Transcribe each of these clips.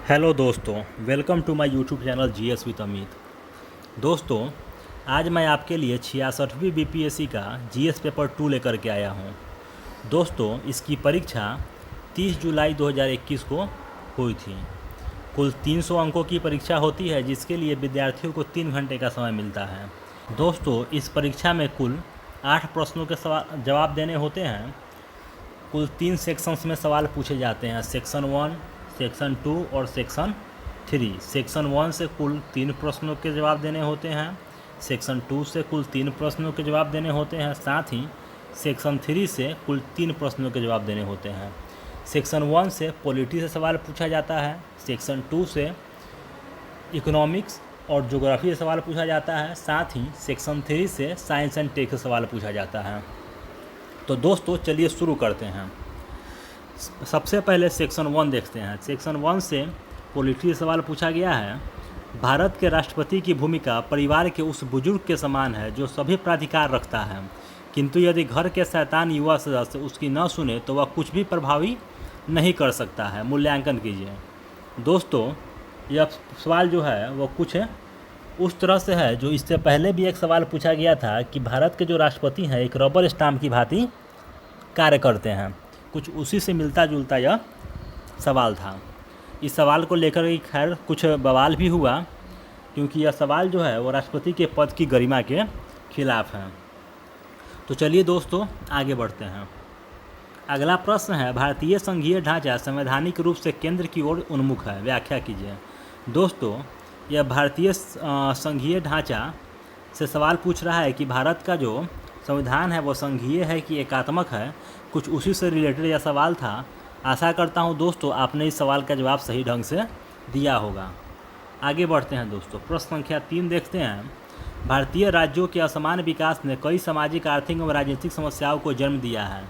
Hello दोस्तों, welcome to my YouTube channel GS with Amit. दोस्तों, आज मैं आपके लिए 66वीं बीपीएससी का जीएस पेपर 2 लेकर के आया हूं। दोस्तों, इसकी परीक्षा 30 जुलाई 2021 को हुई थी। कुल 300 अंकों की परीक्षा होती है, जिसके लिए विद्यार्थियों को 3 घंटे का समय मिलता है। दोस्तों, इस परीक्षा में कुल 8 प्रश्नों के जवाब देने होते हैं। कुल 3 सेक्शंस में सवाल पूछे जाते हैं, सेक्शन 1, सेक्शन 2 और सेक्शन 3। सेक्शन 1 से कुल 3 प्रश्नों के जवाब देने होते हैं, सेक्शन 2 से कुल 3 प्रश्नों के जवाब देने होते हैं, साथ ही सेक्शन 3 से कुल 3 प्रश्नों के जवाब देने होते हैं। सेक्शन 1 से पॉलिटी से सवाल पूछा जाता है, सेक्शन 2 से इकोनॉमिक्स और ज्योग्राफी से सवाल पूछा जाता है, साथ ही सेक्शन 3 से साइंस एंड टेक से सवाल पूछा जाता है। तो दोस्तों, चलिए शुरू करते हैं। सबसे पहले सेक्शन 1 देखते हैं। सेक्शन 1 से पॉलिटी सवाल पूछा गया है। भारत के राष्ट्रपति की भूमिका परिवार के उस बुजुर्ग के समान है जो सभी प्राधिकार रखता है, किंतु यदि घर के शैतान युवा सदस्य उसकी न सुने तो वह कुछ भी प्रभावी नहीं कर सकता है। मूल्यांकन कीजिए। दोस्तों, यह सवाल जो है वो कुछ उस तरह से है जो इससे पहले भी एक सवाल पूछा गया था कि भारत के जो राष्ट्रपति हैं एक रबर स्टाम्प की भांति कार्य करते हैं। कुछ उसी से मिलता जुलता यह सवाल था। इस सवाल को लेकर ही खैर कुछ बवाल भी हुआ, क्योंकि यह सवाल जो है वो राष्ट्रपति के पद की गरिमा के खिलाफ है। तो चलिए दोस्तों, आगे बढ़ते हैं। अगला प्रश्न है, भारतीय संघीय ढांचा संवैधानिक रूप से केंद्र की ओर उन्मुख है, व्याख्या कीजिए। दोस्तों, यह भारतीय संघीय ढांचा से सवाल पूछ रहा है कि भारत का जो संविधान है वो संघीय है कि एकात्मक है। कुछ उसी से रिलेटेड यह सवाल था। आशा करता हूं दोस्तों आपने इस सवाल का जवाब सही ढंग से दिया होगा। आगे बढ़ते हैं दोस्तों। प्रश्न संख्या 3 देखते हैं। भारतीय राज्यों के असमान विकास ने कई सामाजिक, आर्थिक एवं राजनीतिक समस्याओं को जन्म दिया है।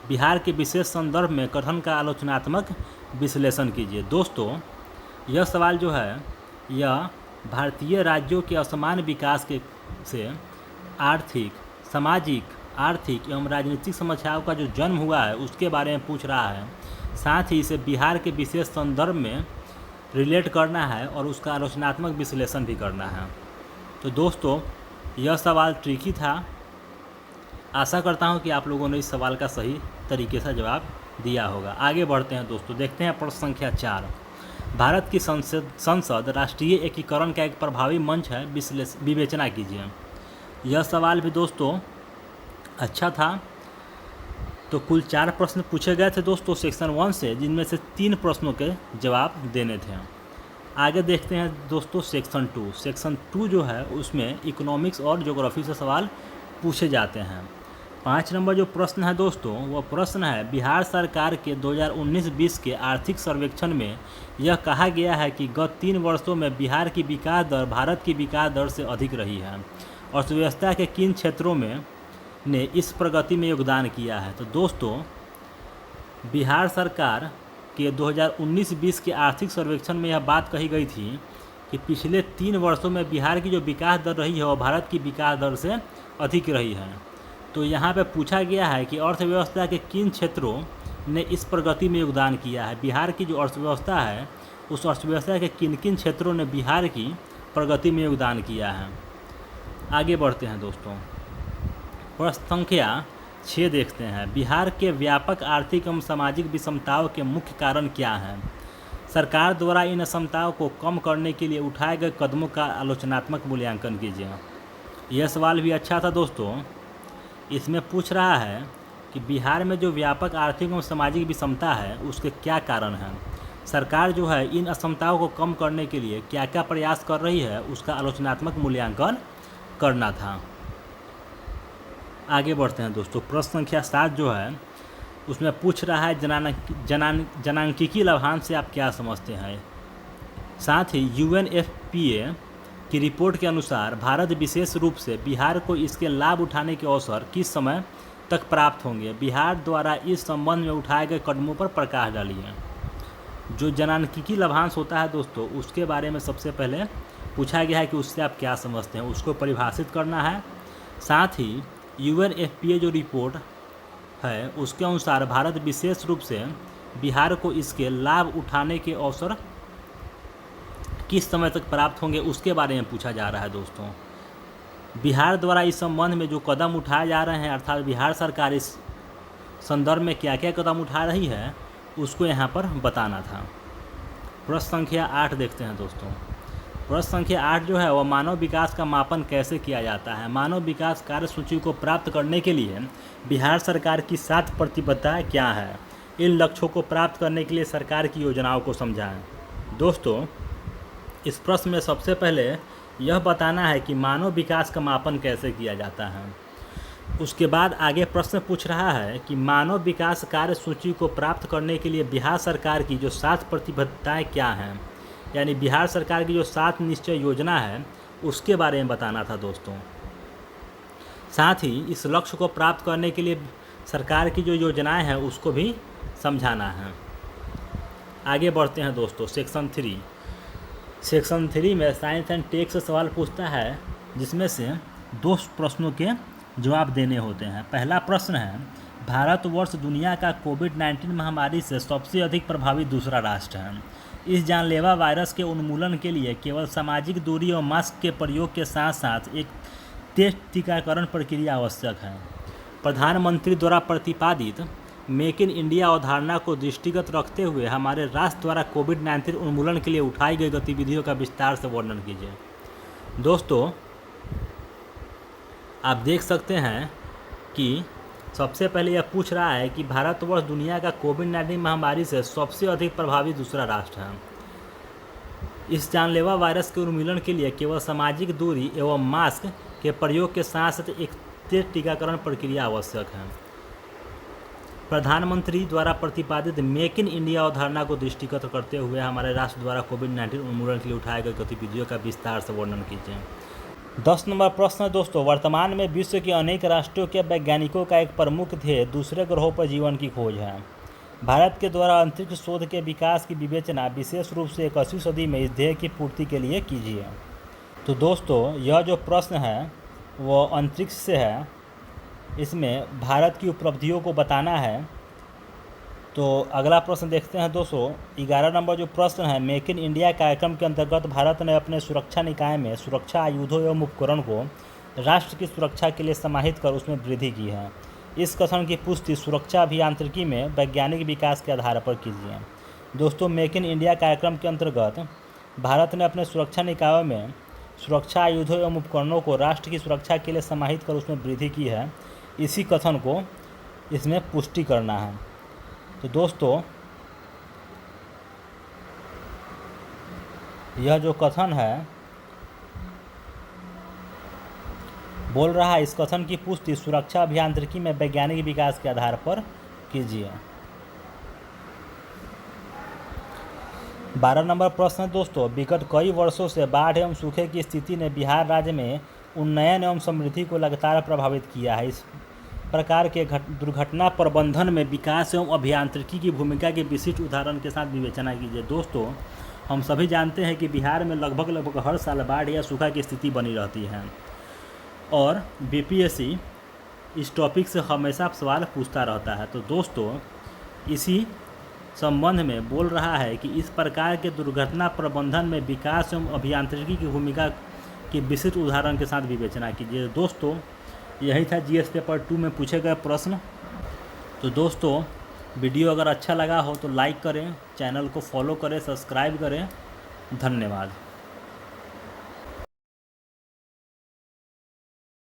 बिहार के विशेष संदर्भ में कथन का आलोचनात्मक विश्लेषण कीजिए। दोस्तों, यह सवाल जो है यह भारतीय राज्यों के असमान विकास से आर्थिक, सामाजिक, आर्थिक एवं राजनीतिक समस्याओं का जो जन्म हुआ है उसके बारे में पूछ रहा है। साथ ही इसे बिहार के विशेष संदर्भ में रिलेट करना है और उसका आलोचनात्मक विश्लेषण भी करना है। तो दोस्तों, यह सवाल ट्रिकी था। आशा करता हूं कि आप लोगों ने इस सवाल का सही तरीके से जवाब दिया होगा। आगे बढ़ते हैं दोस्तों। देखते हैं प्रश्न संख्या 4। भारत की संसद राष्ट्रीय एकीकरण का एक प्रभावी मंच है, विवेचना कीजिए। यह सवाल भी दोस्तों अच्छा था। तो कुल 4 प्रश्न पूछे गए थे दोस्तों सेक्शन 1 से, जिनमें से 3 प्रश्नों के जवाब देने थे। आगे देखते हैं दोस्तों सेक्शन 2। सेक्शन 2 जो है उसमें इकोनॉमिक्स और ज्योग्राफी से सवाल पूछे जाते हैं। 5 नंबर जो प्रश्न है दोस्तों वो प्रश्न है, बिहार सरकार के 2019-20 के आर्थिक सर्वेक्षण में यह कहा गया है कि गत 3 वर्षों में बिहार की विकास दर भारत की विकास दर से अधिक रही है। अर्थव्यवस्था के किन क्षेत्रों में ने इस प्रगति में योगदान किया है। तो दोस्तों, बिहार सरकार के 2019-20 के आर्थिक सर्वेक्षण में यह बात कही गई थी कि पिछले 3 वर्षों में बिहार की जो विकास दर रही है वह भारत की विकास दर से अधिक रही है। तो यहाँ पे पूछा गया है कि अर्थव्यवस्था के किन क्षेत्रों ने इस प्रगति में योगदान किया है। बिहार की जो अर्थव्यवस्था है उस अर्थव्यवस्था के किन किन क्षेत्रों ने बिहार की प्रगति में योगदान किया है। आगे बढ़ते हैं दोस्तों। प्रश्न संख्या 6 देखते हैं। बिहार के व्यापक आर्थिक एवं सामाजिक विषमताओं के मुख्य कारण क्या हैं। सरकार द्वारा इन असमताओं को कम करने के लिए उठाए गए कदमों का आलोचनात्मक मूल्यांकन कीजिए। यह सवाल भी अच्छा था दोस्तों। इसमें पूछ रहा है कि बिहार में जो व्यापक आर्थिक एवं सामाजिक विषमता है उसके क्या कारण हैं। सरकार जो है इन असमताओं को कम करने के लिए क्या क्या प्रयास कर रही है उसका आलोचनात्मक मूल्यांकन करना था। आगे बढ़ते हैं दोस्तों। प्रश्न संख्या 7 जो है उसमें पूछ रहा है जनांकिकी लाभांश से आप क्या समझते हैं। साथ ही UNFPA की रिपोर्ट के अनुसार भारत विशेष रूप से बिहार को इसके लाभ उठाने के अवसर किस समय तक प्राप्त होंगे। बिहार द्वारा इस संबंध में उठाए गए कदमों पर प्रकाश डालिए। जो जनांकिकी लाभांश होता है दोस्तों उसके बारे में सबसे पहले पूछा गया है कि उससे आप क्या समझते हैं, उसको परिभाषित करना है। साथ ही UNFPA जो रिपोर्ट है उसके अनुसार भारत विशेष रूप से बिहार को इसके लाभ उठाने के अवसर किस समय तक प्राप्त होंगे उसके बारे में पूछा जा रहा है दोस्तों। बिहार द्वारा इस संबंध में जो कदम उठाए जा रहे हैं, अर्थात बिहार सरकार इस संदर्भ में क्या क्या कदम उठा रही है, उसको यहाँ पर बताना था। प्रश्न संख्या 8 देखते हैं दोस्तों। प्रश्न संख्या 8 जो है वह मानव विकास का मापन कैसे किया जाता है। मानव विकास कार्यसूची को प्राप्त करने के लिए बिहार सरकार की 7 प्रतिबद्धताएँ क्या है। इन लक्ष्यों को प्राप्त करने के लिए सरकार की योजनाओं को समझाएं। दोस्तों, इस प्रश्न में सबसे पहले यह बताना है कि मानव विकास का मापन कैसे किया जाता है। उसके बाद आगे प्रश्न पूछ रहा है कि मानव विकास कार्यसूची को प्राप्त करने के लिए बिहार सरकार की जो 7 प्रतिबद्धताएँ क्या हैं, यानी बिहार सरकार की जो 7 निश्चय योजना है उसके बारे में बताना था दोस्तों। साथ ही इस लक्ष्य को प्राप्त करने के लिए सरकार की जो योजनाएं हैं उसको भी समझाना है। आगे बढ़ते हैं दोस्तों। सेक्शन 3 में साइंस एंड टेक से सवाल पूछता है, जिसमें से 2 प्रश्नों के जवाब देने होते हैं। पहला प्रश्न है, भारतवर्ष दुनिया का कोविड-19 महामारी से सबसे अधिक प्रभावित दूसरा राष्ट्र है। इस जानलेवा वायरस के उन्मूलन के लिए केवल सामाजिक दूरी और मास्क के प्रयोग के साथ साथ एक तेज टीकाकरण प्रक्रिया आवश्यक है। प्रधानमंत्री द्वारा प्रतिपादित मेक इन इंडिया अवधारणा को दृष्टिगत रखते हुए हमारे राष्ट्र द्वारा कोविड-19 उन्मूलन के लिए उठाई गई गतिविधियों का विस्तार से वर्णन कीजिए। दोस्तों, आप देख सकते हैं कि सबसे पहले यह पूछ रहा है कि भारतवर्ष दुनिया का कोविड-19 महामारी से सबसे अधिक प्रभावित दूसरा राष्ट्र है। इस जानलेवा वायरस के उन्मूलन के लिए केवल सामाजिक दूरी एवं मास्क के प्रयोग के साथ साथ एक तेज टीकाकरण प्रक्रिया आवश्यक है। प्रधानमंत्री द्वारा प्रतिपादित मेक इन इंडिया अवधारणा को दृष्टिगत करते हुए हमारे राष्ट्र द्वारा कोविड-19 उन्मूलन के लिए उठाए गए गतिविधियों का विस्तार से वर्णन कीजिए। 10 नंबर प्रश्न है दोस्तों। वर्तमान में विश्व के अनेक राष्ट्रों के वैज्ञानिकों का एक प्रमुख ध्येय दूसरे ग्रहों पर जीवन की खोज है। भारत के द्वारा अंतरिक्ष शोध के विकास की विवेचना विशेष रूप से 21वीं सदी में इस ध्येय की पूर्ति के लिए कीजिए। तो दोस्तों, यह जो प्रश्न है वो अंतरिक्ष से है। इसमें भारत की उपलब्धियों को बताना है। तो अगला प्रश्न देखते हैं दोस्तों। 11 नंबर जो प्रश्न है, मेक इन इंडिया कार्यक्रम के अंतर्गत भारत ने अपने सुरक्षा निकाय में सुरक्षा आयुधों एवं उपकरण को राष्ट्र की सुरक्षा के लिए समाहित कर उसमें वृद्धि की है। इस कथन की पुष्टि सुरक्षा अभियांत्रिकी में वैज्ञानिक विकास के आधार पर कीजिए। दोस्तों, मेक इन इंडिया कार्यक्रम के अंतर्गत भारत ने अपने सुरक्षा निकायों में सुरक्षा आयुधों एवं उपकरणों को राष्ट्र की सुरक्षा के लिए समाहित कर उसमें वृद्धि की है। इसी कथन को इसमें पुष्टि करना है। तो दोस्तों, यह जो कथन है बोल रहा है, इस कथन की पुष्टि सुरक्षा अभियांत्रिकी में वैज्ञानिक विकास के आधार पर कीजिए। 12 नंबर प्रश्न दोस्तों। विगत कई वर्षों से बाढ़ एवं सूखे की स्थिति ने बिहार राज्य में उन्नयन एवं समृद्धि को लगातार प्रभावित किया है। इस प्रकार के दुर्घटना प्रबंधन में विकास एवं अभियांत्रिकी की भूमिका के विशिष्ट उदाहरण के साथ विवेचना कीजिए। दोस्तों, हम सभी जानते हैं कि बिहार में लगभग हर साल बाढ़ या सूखा की स्थिति बनी रहती है और बीपीएससी इस टॉपिक से हमेशा सवाल पूछता रहता है। तो दोस्तों, इसी संबंध में बोल रहा है कि इस प्रकार के दुर्घटना प्रबंधन में विकास एवं अभियांत्रिकी की भूमिका की विशिष्ट उदाहरण के साथ विवेचना कीजिए। दोस्तों, यही था जीएस पेपर 2 में पूछे गए प्रश्न। तो दोस्तों, वीडियो अगर अच्छा लगा हो तो लाइक करें, चैनल को फॉलो करें, सब्सक्राइब करें। धन्यवाद।